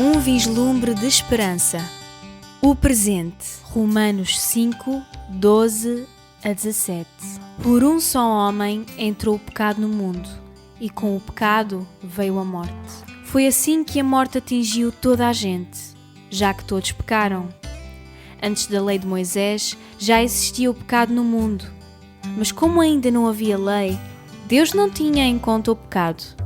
Um vislumbre de esperança. O presente. Romanos 5, 12 a 17. Por um só homem entrou o pecado no mundo, e com o pecado veio a morte. Foi assim que a morte atingiu toda a gente, já que todos pecaram. Antes da lei de Moisés, já existia o pecado no mundo. Mas como ainda não havia lei, Deus não tinha em conta o pecado.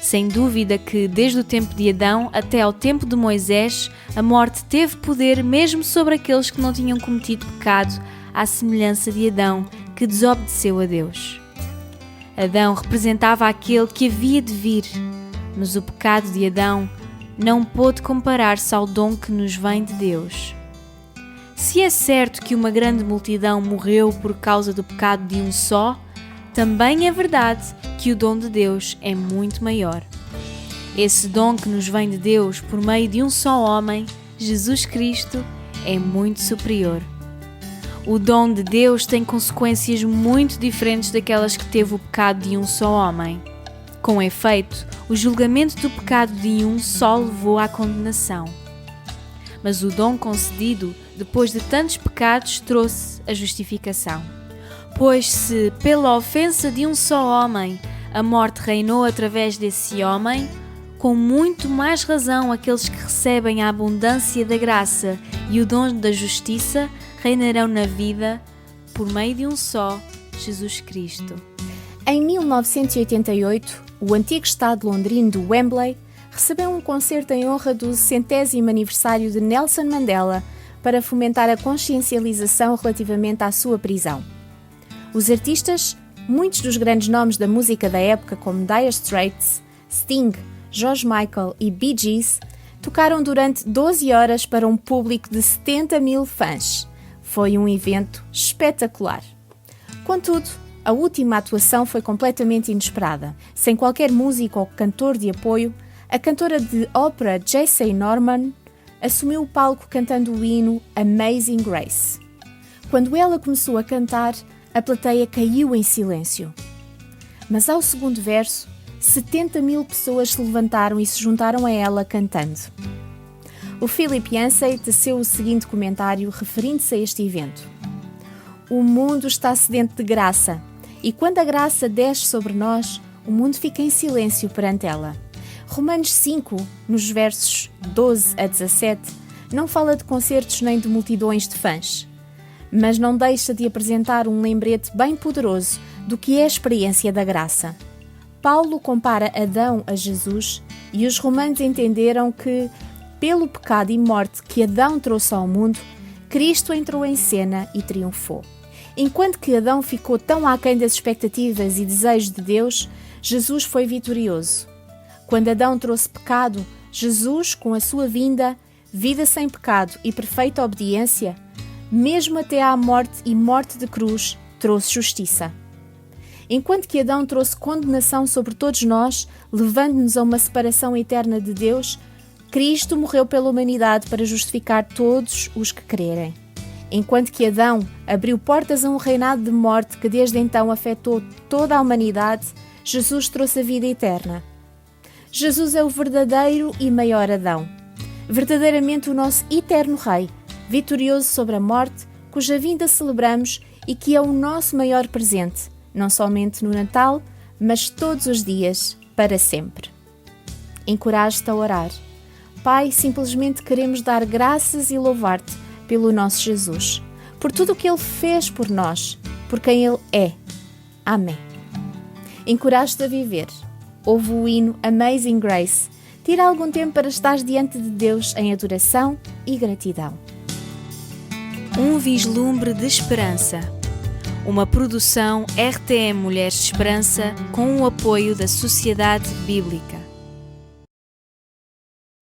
Sem dúvida que, desde o tempo de Adão até ao tempo de Moisés, a morte teve poder mesmo sobre aqueles que não tinham cometido pecado, à semelhança de Adão, que desobedeceu a Deus. Adão representava aquele que havia de vir, mas o pecado de Adão não pôde comparar-se ao dom que nos vem de Deus. Se é certo que uma grande multidão morreu por causa do pecado de um só, também é verdade que o dom de Deus é muito maior. Esse dom que nos vem de Deus por meio de um só homem, Jesus Cristo, é muito superior. O dom de Deus tem consequências muito diferentes daquelas que teve o pecado de um só homem. Com efeito, o julgamento do pecado de um só levou à condenação. Mas o dom concedido, depois de tantos pecados, trouxe a justificação. Pois se, pela ofensa de um só homem, a morte reinou através desse homem, com muito mais razão aqueles que recebem a abundância da graça e o dom da justiça reinarão na vida por meio de um só, Jesus Cristo. Em 1988, o antigo estado londrino de Wembley recebeu um concerto em honra do 100º aniversário de Nelson Mandela para fomentar a consciencialização relativamente à sua prisão. Os artistas, muitos dos grandes nomes da música da época como Dire Straits, Sting, George Michael e Bee Gees, tocaram durante 12 horas para um público de 70 mil fãs. Foi um evento espetacular. Contudo, a última atuação foi completamente inesperada. Sem qualquer músico ou cantor de apoio, a cantora de ópera J.C. Norman assumiu o palco cantando o hino Amazing Grace. Quando ela começou a cantar, a plateia caiu em silêncio. Mas ao segundo verso, 70 mil pessoas se levantaram e se juntaram a ela cantando. O Philip Yancey teceu o seguinte comentário referindo-se a este evento: "O mundo está sedento de graça, e quando a graça desce sobre nós, o mundo fica em silêncio perante ela." Romanos 5, nos versos 12 a 17, não fala de concertos nem de multidões de fãs, mas não deixa de apresentar um lembrete bem poderoso do que é a experiência da graça. Paulo compara Adão a Jesus e os romanos entenderam que, pelo pecado e morte que Adão trouxe ao mundo, Cristo entrou em cena e triunfou. Enquanto que Adão ficou tão aquém das expectativas e desejos de Deus, Jesus foi vitorioso. Quando Adão trouxe pecado, Jesus, com a sua vinda, vida sem pecado e perfeita obediência, mesmo até à morte e morte de cruz, trouxe justiça. Enquanto que Adão trouxe condenação sobre todos nós, levando-nos a uma separação eterna de Deus, Cristo morreu pela humanidade para justificar todos os que crerem. Enquanto que Adão abriu portas a um reinado de morte que desde então afetou toda a humanidade, Jesus trouxe a vida eterna. Jesus é o verdadeiro e maior Adão, verdadeiramente o nosso eterno Rei, vitorioso sobre a morte, cuja vinda celebramos e que é o nosso maior presente, não somente no Natal, mas todos os dias, para sempre. Encorajo-te a orar. Pai, simplesmente queremos dar graças e louvar-te pelo nosso Jesus, por tudo o que Ele fez por nós, por quem Ele é. Amém. Encorajo-te a viver. Ouve o hino Amazing Grace. Tira algum tempo para estar diante de Deus em adoração e gratidão. Um vislumbre de esperança. Uma produção RTM Mulheres de Esperança com o apoio da Sociedade Bíblica.